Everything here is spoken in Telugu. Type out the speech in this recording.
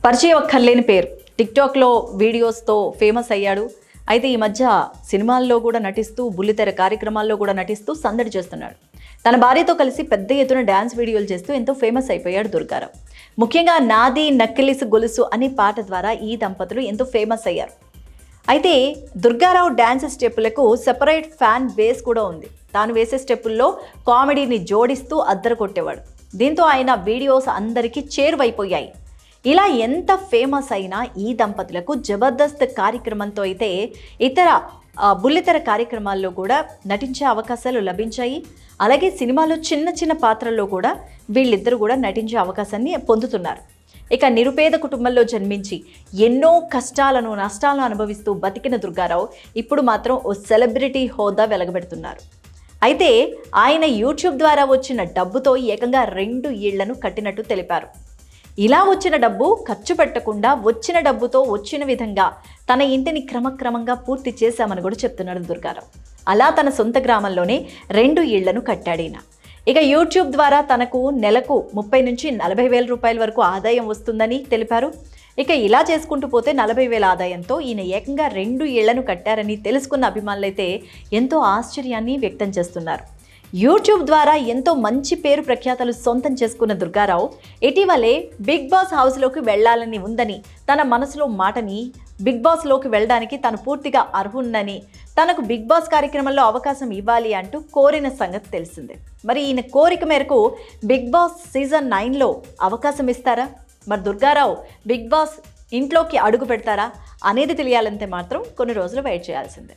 పరిచయం అక్కర్లేని పేరు. టిక్టాక్లో వీడియోస్తో ఫేమస్ అయ్యాడు. అయితే ఈ మధ్య సినిమాల్లో కూడా నటిస్తూ, బుల్లితెర కార్యక్రమాల్లో కూడా నటిస్తూ సందడి చేస్తున్నాడు. తన భార్యతో కలిసి పెద్ద ఎత్తున డ్యాన్స్ వీడియోలు చేస్తూ ఎంతో ఫేమస్ అయిపోయాడు దుర్గారావు. ముఖ్యంగా నాది నక్కిలిసు గొలుసు అనే పాట ద్వారా ఈ దంపతులు ఎంతో ఫేమస్ అయ్యారు. అయితే దుర్గారావు డ్యాన్స్ స్టెప్పులకు సెపరేట్ ఫ్యాన్ బేస్ కూడా ఉంది. తాను వేసే స్టెప్పుల్లో కామెడీని జోడిస్తూ అద్దరు కొట్టేవాడు. దీంతో ఆయన వీడియోస్ అందరికీ చేరువైపోయాయి. ఇలా ఎంత ఫేమస్ అయినా ఈ దంపతులకు జబర్దస్త్ కార్యక్రమంతో అయితే ఇతర బుల్లితెర కార్యక్రమాల్లో కూడా నటించే అవకాశాలు లభించాయి. అలాగే సినిమాలో చిన్న చిన్న పాత్రల్లో కూడా వీళ్ళిద్దరూ కూడా నటించే అవకాశాన్ని పొందుతున్నారు. ఇక నిరుపేద కుటుంబంలో జన్మించి ఎన్నో కష్టాలను నష్టాలను అనుభవిస్తూ బతికిన దుర్గారావు ఇప్పుడు మాత్రం ఓ సెలబ్రిటీ హోదా వెలగబెడుతున్నారు. అయితే ఆయన యూట్యూబ్ ద్వారా వచ్చిన డబ్బుతో ఏకంగా 2 ఇళ్లను కట్టినట్టు తెలిపారు. ఇలా వచ్చిన డబ్బు ఖర్చు పెట్టకుండా వచ్చిన డబ్బుతో వచ్చిన విధంగా తన ఇంటిని క్రమక్రమంగా పూర్తి చేశామని కూడా చెప్తున్నాడు దుర్గారావు. అలా తన సొంత గ్రామంలోనే 2 ఇళ్లను కట్టాడిన. ఇక యూట్యూబ్ ద్వారా తనకు నెలకు 30 నుంచి 40 వేల రూపాయల వరకు ఆదాయం వస్తుందని తెలిపారు. ఇక ఇలా చేసుకుంటూ పోతే 40,000 ఆదాయంతో ఈయన ఏకంగా 2 ఇళ్లను కట్టారని తెలుసుకున్న అభిమానులైతే ఎంతో ఆశ్చర్యాన్ని వ్యక్తం చేస్తున్నారు. యూట్యూబ్ ద్వారా ఎంతో మంచి పేరు ప్రఖ్యాతలు సొంతం చేసుకున్న దుర్గారావు ఇటీవలే బిగ్ బాస్ హౌస్లోకి వెళ్లాలని ఉందని, తన మనసులో మాటని బిగ్ బాస్లోకి వెళ్ళడానికి తను పూర్తిగా అర్హున్నని, తనకు బిగ్ బాస్ కార్యక్రమంలో అవకాశం ఇవ్వాలి అంటూ కోరిన సంగతి తెలిసిందే. మరి ఈయన కోరిక మేరకు బిగ్ బాస్ సీజన్ 9లో అవకాశం ఇస్తారా? మరి దుర్గారావు బిగ్ బాస్ ఇంట్లోకి అడుగు పెడతారా అనేది తెలియాలంటే మాత్రం కొన్ని రోజులు వెయిట్ చేయాల్సిందే.